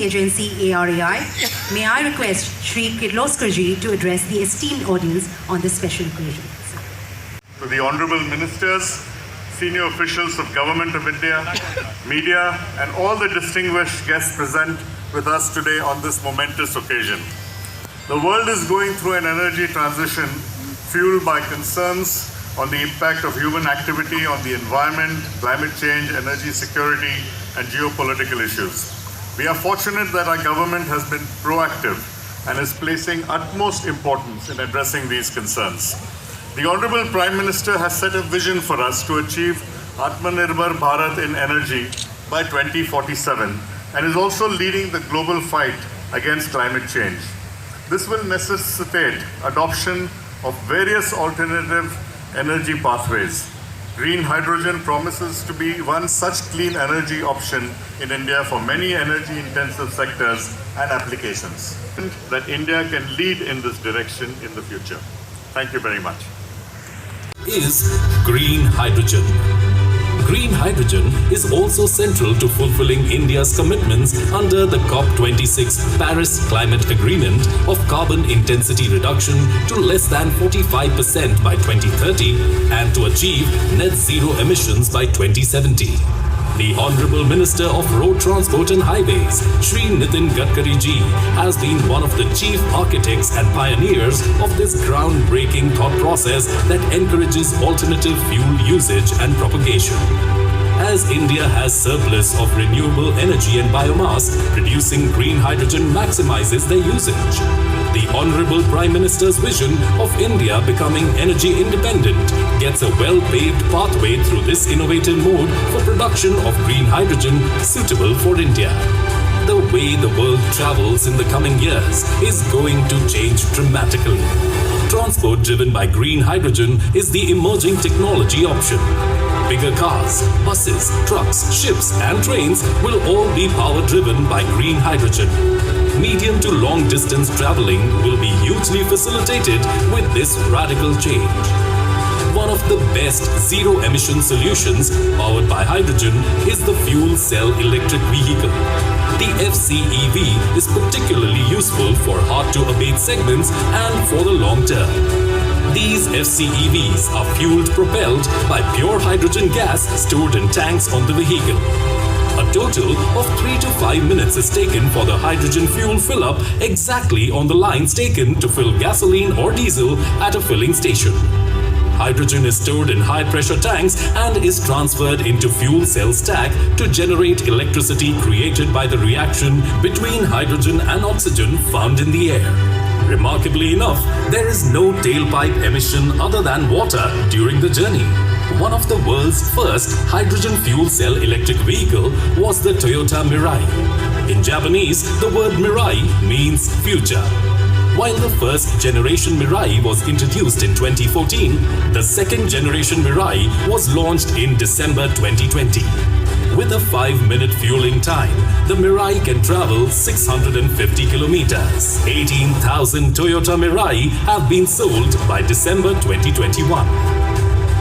agency ARAI, may I request Shri Kirloskarji to address the esteemed audience on this special occasion. To the Honourable Ministers, senior officials of Government of India, media and all the distinguished guests present with us today on this momentous occasion. The world is going through an energy transition fueled by concerns on the impact of human activity on the environment, climate change, energy security and geopolitical issues. We are fortunate that our government has been proactive and is placing utmost importance in addressing these concerns. The Honourable Prime Minister has set a vision for us to achieve Atmanirbhar Bharat in energy by 2047 and is also leading the global fight against climate change. This will necessitate adoption of various alternative energy pathways. Green hydrogen promises to be one such clean energy option in India for many energy-intensive sectors and applications. That India can lead in this direction in the future. Thank you very much. Is green hydrogen. Green hydrogen is also central to fulfilling India's commitments under the COP26 Paris Climate Agreement of carbon intensity reduction to less than 45% by 2030 and to achieve net zero emissions by 2070. The Honourable Minister of Road Transport and Highways, Shri Nitin Gadkari ji, has been one of the chief architects and pioneers of this groundbreaking thought process that encourages alternative fuel usage and propagation. As India has surplus of renewable energy and biomass, producing green hydrogen maximizes their usage. The Honourable Prime Minister's vision of India becoming energy independent gets a well-paved pathway through this innovative mode for production of green hydrogen suitable for India. The way the world travels in the coming years is going to change dramatically. Transport driven by green hydrogen is the emerging technology option. Bigger cars, buses, trucks, ships and trains will all be power-driven by green hydrogen. Medium to long distance traveling will be hugely facilitated with this radical change. One of the best zero-emission solutions powered by hydrogen is the fuel cell electric vehicle. The FCEV is particularly useful for hard-to-abate segments and for the long term. These FCEVs are fueled-propelled by pure hydrogen gas stored in tanks on the vehicle. A total of 3 to 5 minutes is taken for the hydrogen fuel fill-up exactly on the lines taken to fill gasoline or diesel at a filling station. Hydrogen is stored in high-pressure tanks and is transferred into fuel cell stack to generate electricity created by the reaction between hydrogen and oxygen found in the air. Remarkably enough, there is no tailpipe emission other than water during the journey. One of the world's first hydrogen fuel cell electric vehicle was the Toyota MiRai. In Japanese, the word MiRai means future. While the first generation MiRai was introduced in 2014, the second generation MiRai was launched in December 2020. With a 5-minute fueling time, the MiRai can travel 650 kilometers. 18,000 Toyota MiRai have been sold by December 2021.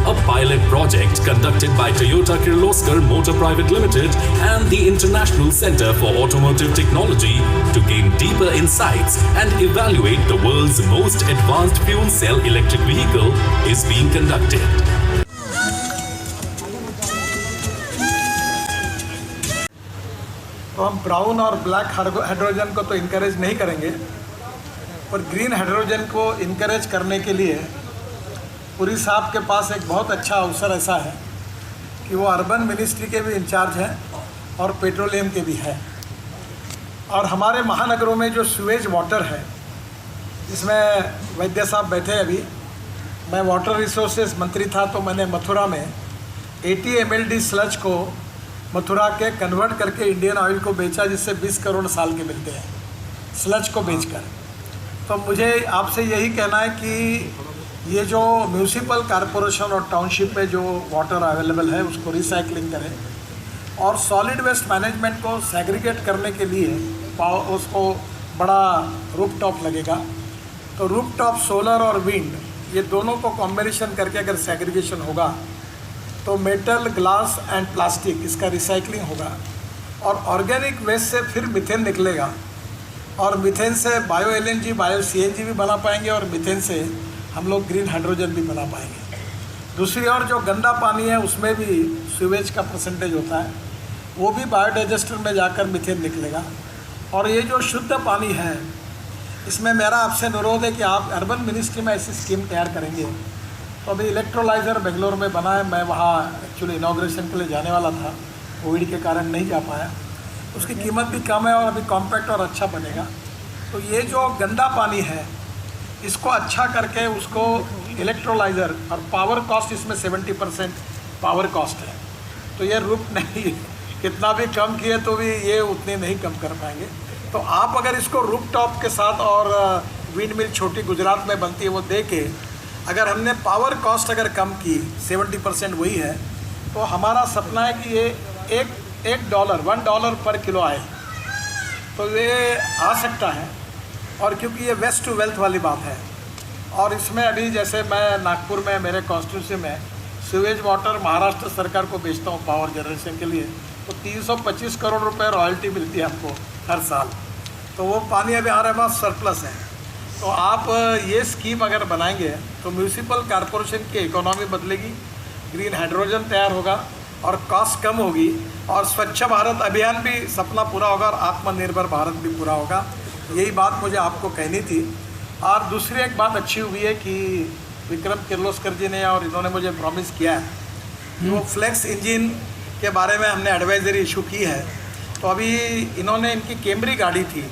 A pilot project conducted by Toyota Kirloskar Motor Private Limited and the International Center for Automotive Technology to gain deeper insights and evaluate the world's most advanced fuel cell electric vehicle is being conducted. तो हम brown और black hydrogen को तो encourage नहीं करेंगे, पर green hydrogen को encourage करने के लिए पुरी साहब के पास एक बहुत अच्छा अवसर ऐसा है कि वो अर्बन मिनिस्ट्री के भी इंचार्ज हैं और पेट्रोलियम के भी हैं। और हमारे महानगरों में जो सीवेज वाटर है, जिसमें वैद्य साहब बैठे अभी, मैं वाटर रिसोर्सेज मंत्री था तो मैंने मथुरा में 80 mld स्लज को मथुरा के कन्वर्ट करके इंडियन ऑयल को बेचा, जिससे 20 करोड़ साल के मिलते हैं स्लज को बेचकर। तो मुझे आपसे यही कहना है कि ये जो म्यूनिसिपल कॉरपोरेशन और टाउनशिप में जो वाटर अवेलेबल है उसको रिसाइकलिंग करें और सॉलिड वेस्ट मैनेजमेंट को सेग्रीगेट करने के लिए उसको बड़ा रूफटॉप लगेगा। तो रूफटॉप सोलर और विंड ये दोनों को कॉम्बिनेशन करके अगर सेग्रीगेशन होगा तो मेटल, ग्लास एंड प्लास्टिक इसका रिसाइकलिंग होगा और ऑर्गेनिक वेस्ट से फिर मीथेन निकलेगा और मीथेन से बायो LNG, बायो CNG भी बना पाएंगे और मीथेन से हम लोग ग्रीन हाइड्रोजन भी बना पाएंगे। दूसरी ओर जो गंदा पानी है उसमें भी सीवेज का परसेंटेज होता है, वो भी बायोडाइजेस्टर में जाकर मीथेन निकलेगा। और ये जो शुद्ध पानी है इसमें मेरा आपसे अनुरोध है कि आप अर्बन मिनिस्ट्री में ऐसी स्कीम तैयार करेंगे। तो अभी इलेक्ट्रोलाइज़र बेंगलोर में बना है, मैं वहाँ एक्चुअली इनॉग्रेशन के लिए जाने वाला था, कोविड के कारण नहीं जा पाया। उसकी कीमत भी कम है और अभी कॉम्पैक्ट और अच्छा बनेगा। तो ये जो गंदा पानी है इसको अच्छा करके उसको इलेक्ट्रोलाइज़र और पावर कॉस्ट इसमें 70% पावर कॉस्ट है। तो ये रूप नहीं, कितना भी कम किए तो भी ये उतनी नहीं कम कर पाएंगे। तो आप अगर इसको रूफ टॉप के साथ और विंड मिल छोटी गुजरात में बनती है वो दे के अगर हमने पावर कॉस्ट अगर कम की 70% वही है, तो हमारा सपना है कि ये $1 पर किलो आए। तो ये आ सकता है। और क्योंकि ये वेस्ट टू वेल्थ वाली बात है और इसमें अभी जैसे मैं नागपुर में मेरे कॉन्स्टिट्यूंसी में सीवेज वाटर महाराष्ट्र सरकार को बेचता हूँ पावर जनरेशन के लिए, तो 325 करोड़ रुपए रॉयल्टी मिलती है आपको हर साल। तो वो पानी अभी हमारे पास सरप्लस है। तो आप ये स्कीम अगर बनाएंगे तो म्यूनिसिपल कॉरपोरेशन की इकोनॉमी बदलेगी, ग्रीन हाइड्रोजन तैयार होगा और कॉस्ट कम होगी और स्वच्छ भारत अभियान भी सपना पूरा होगा और आत्मनिर्भर भारत भी पूरा होगा। यही बात मुझे आपको कहनी थी। और दूसरी एक बात अच्छी हुई है कि विक्रम किर्लोस्कर जी ने और इन्होंने मुझे प्रॉमिस किया है कि वो फ्लेक्स इंजन के बारे में हमने एडवाइजरी इशू की है। तो अभी इन्होंने इनकी कैमरी गाड़ी थी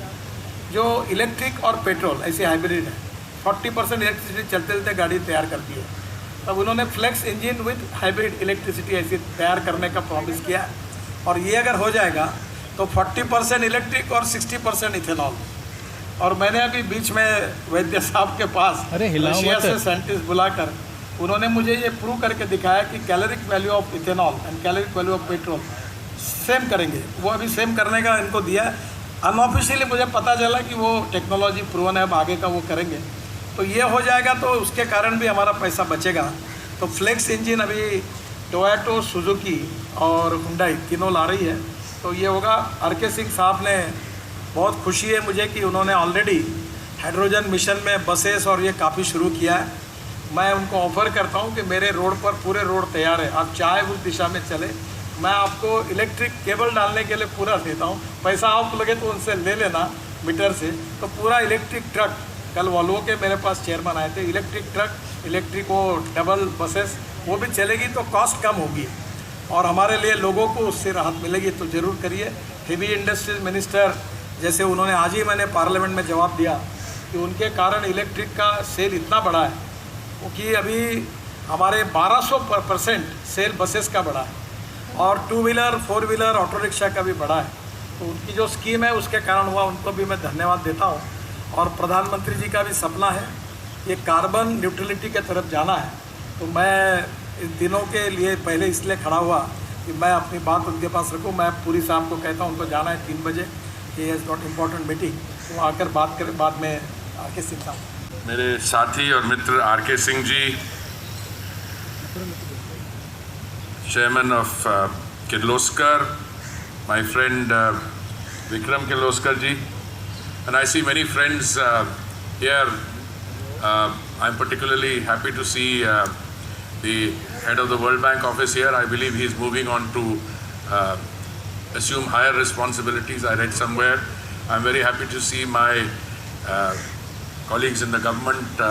जो इलेक्ट्रिक और पेट्रोल ऐसी हाइब्रिड है, 40% इलेक्ट्रिसिटी चलते चलते गाड़ी तैयार करती है। तब उन्होंने flex engine with hybrid electricity ऐसी तैयार करने का प्रॉमिस किया है। और ये अगर हो जाएगा तो 40% इलेक्ट्रिक और 60% इथेनॉल। और मैंने अभी बीच में वैद्य साहब के पास रशिया से साइंटिस्ट बुलाकर उन्होंने मुझे ये प्रूव करके दिखाया कि caloric value of ethanol and caloric value of petrol same करेंगे। वो अभी सेम करने का इनको दिया है। अनऑफिशियली मुझे पता चला कि वो टेक्नोलॉजी प्रूवन है, अब आगे का वो करेंगे। तो ये हो जाएगा तो उसके कारण भी हमारा पैसा बचेगा। तो फ्लेक्स इंजन अभी टोयोटा, सुजुकी और हुंडई तीनों ला रही है। तो ये होगा। RK सिंह साहब ने बहुत खुशी है मुझे कि उन्होंने ऑलरेडी हाइड्रोजन मिशन में बसेस और ये काफ़ी शुरू किया है। मैं उनको ऑफ़र करता हूँ कि मेरे रोड पर पूरे रोड तैयार है, आप चाहे उस दिशा में चले, मैं आपको इलेक्ट्रिक केबल डालने के लिए पूरा देता हूँ। पैसा आप लगे तो उनसे ले लेना मीटर से। तो पूरा इलेक्ट्रिक ट्रक, कल वॉल्वो के मेरे पास चेयरमैन आए थे, इलेक्ट्रिक ट्रक, इलेक्ट्रिक वो डबल बसेस वो भी चलेगी तो कॉस्ट कम होगी और हमारे लिए लोगों को उससे राहत मिलेगी। तो ज़रूर करिए। हेवी इंडस्ट्रीज मिनिस्टर जैसे उन्होंने आज ही मैंने पार्लियामेंट में जवाब दिया कि उनके कारण इलेक्ट्रिक का सेल इतना बड़ा है क्योंकि अभी हमारे 1200% सेल बसेस का बढ़ा है और 2 व्हीलर 4 व्हीलर ऑटो रिक्शा का भी बढ़ा है। तो उनकी जो स्कीम है उसके कारण हुआ, उनको भी मैं धन्यवाद देता हूँ। और प्रधानमंत्री जी का भी सपना है ये कार्बन न्यूट्रलिटी के तरफ जाना है। तो मैं इस दिनों के लिए पहले इसलिए खड़ा हुआ कि मैं अपनी बात उनके पास रखूँ। मैं पूरी साहब को कहता हूँ उनको जाना है 3 बजे, he has got important meeting, तो आकर बात करें। बाद में RK सिंह साहब। मेरे साथी और मित्र RK Singh ji, chairman of Kirloskar, my friend Vikram Kirloskar ji, and I see many friends here. I'm particularly happy to see the head of the World Bank office here. I believe he's moving on to assume higher responsibilities. I read somewhere. I'm very happy to see my colleagues in the government,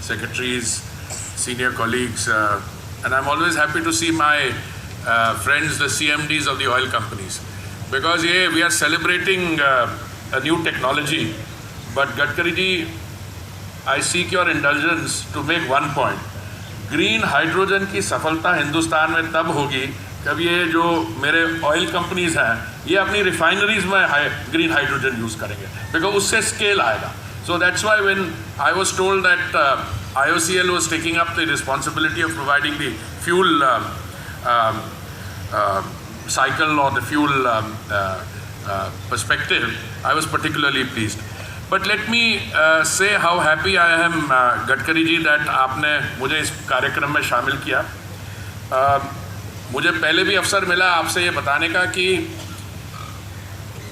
secretaries, senior colleagues, and I'm always happy to see my friends, the CMDs of the oil companies, because we are celebrating a new technology. But Gadkari ji, I seek your indulgence to make one point. Green hydrogen की सफलता हिंदुस्तान में तब होगी जब ये जो मेरे oil companies हैं ये अपनी रिफाइनरीज में ग्रीन हाइड्रोजन यूज़ करेंगे, बिकॉज उससे स्केल आएगा. So that's why when I was told that IOCL was taking up the responsibility of providing the fuel cycle or the fuel perspective, I was particularly pleased. But let me say how happy I am, Gadkari ji, that आपने मुझे इस कार्यक्रम में शामिल किया. मुझे पहले भी अवसर मिला आपसे ये बताने का कि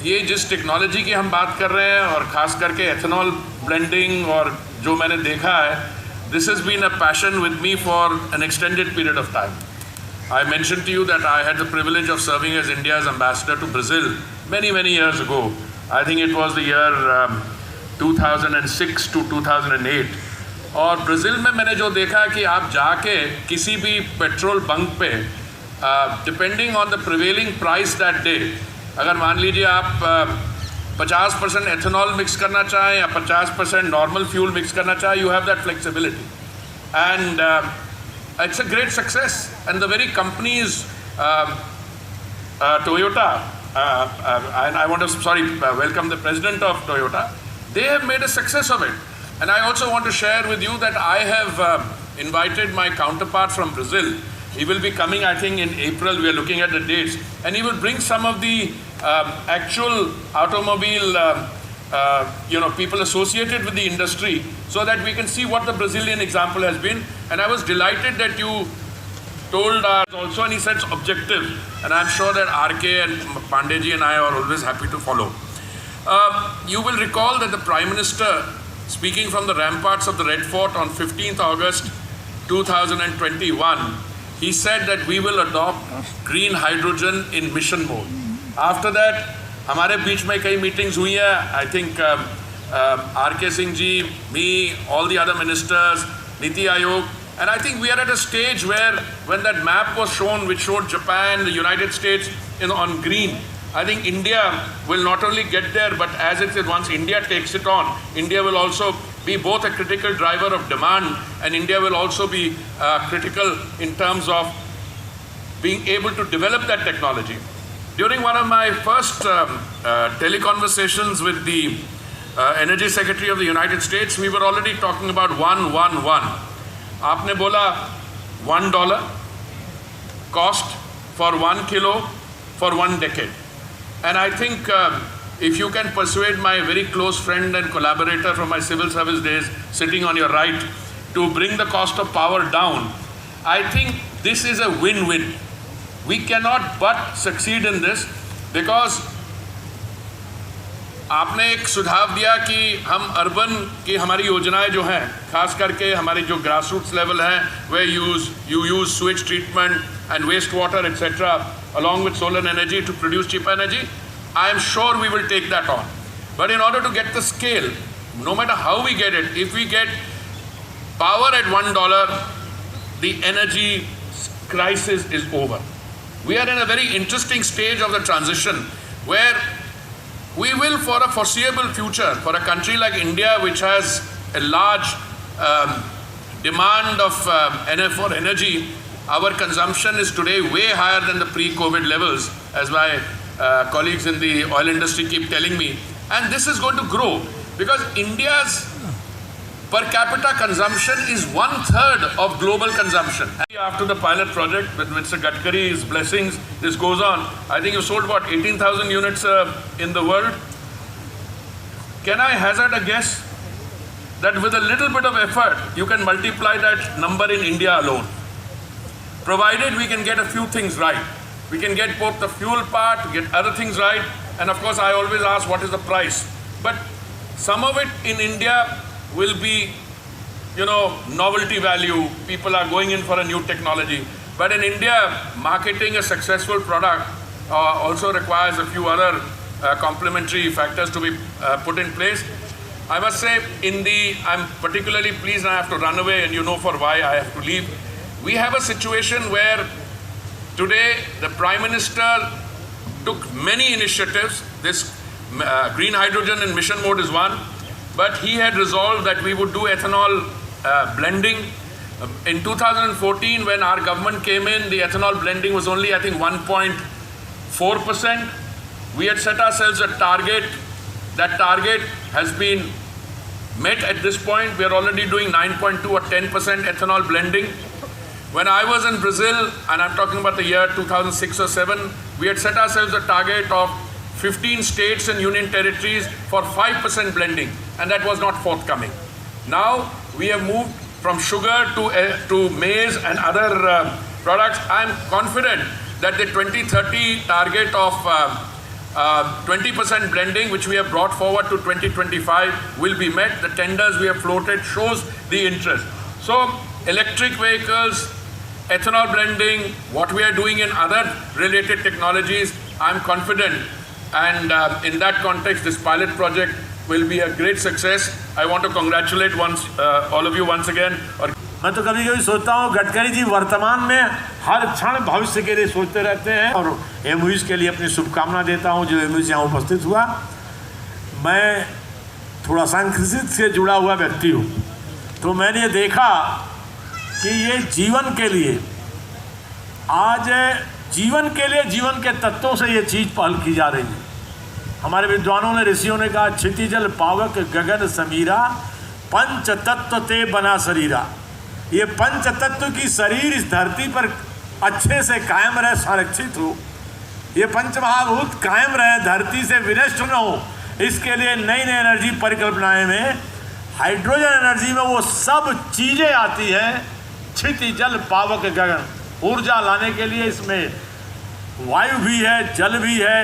ये जिस टेक्नोलॉजी की हम बात कर रहे हैं और ख़ास करके एथेनॉल ब्लेंडिंग और जो मैंने देखा है, this has been a passion with me for an extended period of time. I mentioned to you that I had the privilege of serving as India's ambassador to Brazil many years ago. I think it was the year 2006 to 2008. और Brazil में मैंने जो देखा कि आप जाके किसी भी पेट्रोल बंक पे depending on the prevailing price that day, अगर मान लीजिए आप 50% एथेनॉल मिक्स करना चाहें या 50% नॉर्मल फ्यूल मिक्स करना चाहें, you have that flexibility and it's a great success and the very companies Toyota and I want to welcome the president of Toyota. They have made a success of it. And I also want to share with you that I have invited my counterpart from Brazil. He will be coming, I think, in April. We are looking at the dates. And he will bring some of the actual automobile people associated with the industry so that we can see what the Brazilian example has been. And I was delighted that you told us also, and he said it's objective. And I'm sure that RK and Pandeyji and I are always happy to follow. You will recall that the Prime Minister, speaking from the ramparts of the Red Fort on 15th August 2021, he said that we will adopt green hydrogen in mission mode. After that, हमारे बीच में कई meetings हुई हैं. I think RK Singh ji, me, all the other ministers, Niti Aayog, and I think we are at a stage where when that map was shown, which showed Japan, the United States, on green, I think India will not only get there, but as it is, once India takes it on, India will also be both a critical driver of demand, and India will also be critical in terms of being able to develop that technology. During one of my first teleconversations with the Energy Secretary of the United States, we were already talking about 111. आपने बोला $1 cost for 1 kilo for 1 decade. And I think if you can persuade my very close friend and collaborator from my civil service days, sitting on your right, to bring the cost of power down, I think this is a win-win. We cannot but succeed in this because आपने एक सुझाव दिया कि हम urban की हमारी योजनाएं जो हैं, खास करके हमारी जो ग्रास रूट्स लेवल हैं, where you use sewage treatment and wastewater etc. along with solar energy to produce cheap energy, I am sure we will take that on. But in order to get the scale, no matter how we get it, if we get power at $1, the energy crisis is over. We are in a very interesting stage of the transition where we will, for a foreseeable future, for a country like India, which has a large demand for energy, our consumption is today way higher than the pre-COVID levels, as my colleagues in the oil industry keep telling me. And this is going to grow because India's per capita consumption is 1/3 of global consumption. After the pilot project with Mr. Gadkari's blessings, this goes on. I think you sold about 18,000 units in the world. Can I hazard a guess that with a little bit of effort, you can multiply that number in India alone? Provided we can get a few things right. We can get both the fuel part, get other things right, and of course I always ask what is the price. But some of it in India will be, novelty value. People are going in for a new technology. But in India, marketing a successful product also requires a few other complementary factors to be put in place. I must say, I'm particularly pleased, and I have to run away, and you know for why I have to leave. We have a situation where today the Prime Minister took many initiatives. This green hydrogen in mission mode is one, but he had resolved that we would do ethanol blending. In 2014, when our government came in, the ethanol blending was only, I think, 1.4%. We had set ourselves a target. That target has been met at this point. We are already doing 9.2 or 10% ethanol blending. When I was in Brazil, and I'm talking about the year 2006 or 7, we had set ourselves a target of 15 states and union territories for 5% blending, and that was not forthcoming. Now we have moved from sugar to maize and other products. I'm confident that the 2030 target of 20% blending, which we have brought forward to 2025, will be met. The tenders we have floated shows the interest. So electric vehicles, ethanol blending, what we are doing in other related technologies, I'm confident. And in that context, this pilot project will be a great success. I want to congratulate all of you once again. मैं तो कभी कभी सोचता हूँ गडकरी जी वर्तमान में हर क्षण भविष्य के लिए सोचते रहते हैं और एमओयूज़ के लिए अपनी शुभकामना देता हूँ जो एमओयूज़ यहाँ उपस्थित हुआ। मैं थोड़ा सांस्कृतिक से जुड़ा हुआ व्यक्ति हूँ, तो मैंने देखा कि ये जीवन के लिए आज जीवन के तत्वों से ये चीज़ पहल की जा रही है। हमारे विद्वानों ने, ऋषियों ने कहा क्षितिजल पावक गगन समीरा पंच तत्व ते बना शरीरा। ये पंच तत्व की शरीर इस धरती पर अच्छे से कायम रहे, संरक्षित हो, ये पंच महाभूत कायम रहे, धरती से विनष्ट न हो, इसके लिए नई नई एनर्जी परिकल्पनाएं में हाइड्रोजन एनर्जी में वो सब चीज़ें आती हैं। क्षितिजल पावक गगन, ऊर्जा लाने के लिए इसमें वायु भी है, जल भी है,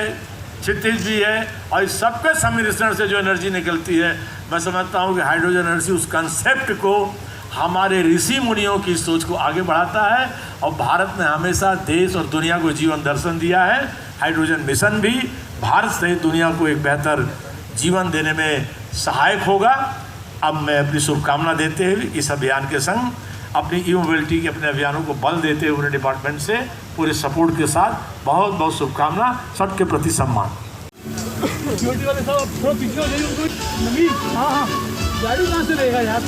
क्षितिज भी है, और इस सबके सम्मिश्रण से जो एनर्जी निकलती है, मैं समझता हूँ कि हाइड्रोजन एनर्जी उस कंसेप्ट को, हमारे ऋषि मुनियों की सोच को आगे बढ़ाता है। और भारत ने हमेशा देश और दुनिया को जीवन दर्शन दिया है। हाइड्रोजन मिशन भी भारत सहित दुनिया को एक बेहतर जीवन देने में सहायक होगा। अब मैं अपनी शुभकामना देते हुए इस अभियान के संग अपनी ई मोबिलिटी के अपने अभियानों को बल देते हुए पूरे डिपार्टमेंट से पूरे सपोर्ट के साथ बहुत बहुत शुभकामना, सबके प्रति सम्मान। गाड़ी कहाँ से रहेगा यार?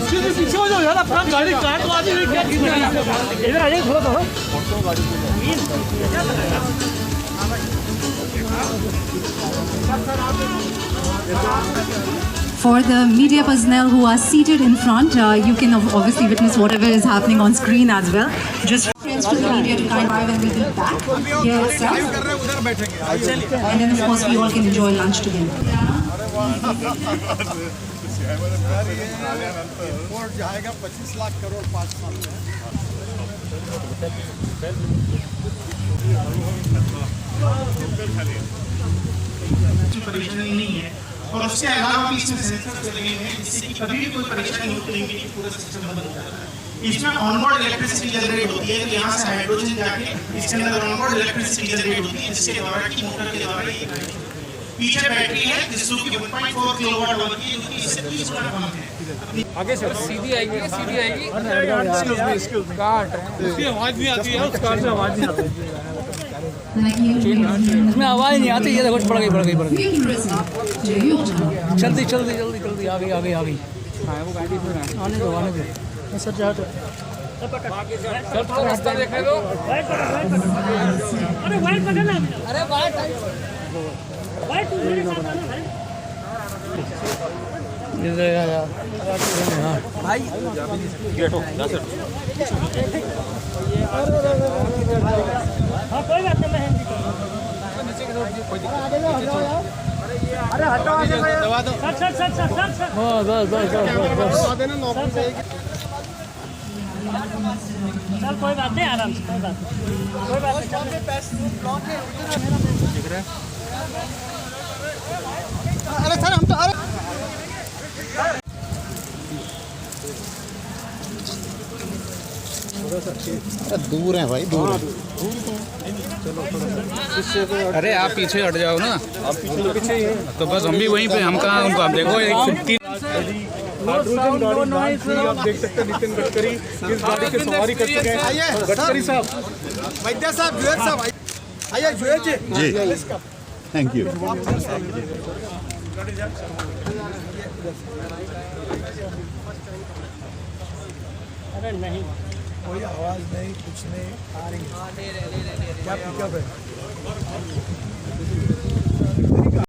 पीछे हो जाओ यार, अपना गाड़ी कार तो आती है क्या? इधर आ जाइए थोड़ा For the media personnel who are seated in front, you can obviously witness whatever is happening on screen as well. Just friends to the media to kind of and we'll be back here itself. And then of course we all can enjoy lunch together. जाएगा 25 लाख करोड़ 5 साल में। परेशानी नहीं है और उसके अलावा भी इसमें सेंसर्स लगे हुए हैं जिससे कि कभी भी कोई परेशानी होती नहीं, पूरा सिस्टम बंद हो जाता है। इसमें ऑनबोर्ड इलेक्ट्रिसिटी जनरेट होती है, तो यहाँ से हाइड्रोजन जाके इसके अंदर ऑनबोर्ड इलेक्ट्रिसिटी जनरेट होती है, जिसके द्वारा की मोटर के द्वारा ये पीछे बैटरी है जिसको कि 1.4 किलोवाट आवर की, जो कि इससे 30 गुना कम है। आगे से सीधी आएगी काट उसकी आवाज नहीं आती है, उस कार से आवाज नहीं आती, इसमें आवाज नहीं आती। ये देखो बढ़ गई जल्दी आ गई। हाँ वो गाड़ी में आने दो सर, जाओ सर थोड़ा रास्ता देखने दो। अरे वाइट पकड़ना, अरे वाइट तू मेरे साथ आना भाई। भाई गेट हो जा सर। हाँ कोई बात नहीं, अरे हटाओ दबा दो सर। हाँ बस देना नौकरी से चल, कोई बात नहीं, आराम से, कोई बात नहीं। अरे सर हम तो दूर हैं भाई, दूर। अरे आप पीछे हट जाओ ना, आप पीछे ही हैं तो बस हम भी वहीं पे, हम कहाँ उनको। आप देखो आप देख सकते हैं नितिन गडकरी इस गाड़ी की सवारी कर चुके हैं। गडकरी साहब, वैद्य साहब, जुएल साहब आइए। जुएल जी, थैंक यू। अरे नहीं, कोई आवाज नहीं, कुछ नहीं आ रही है। क्या पिकअप है?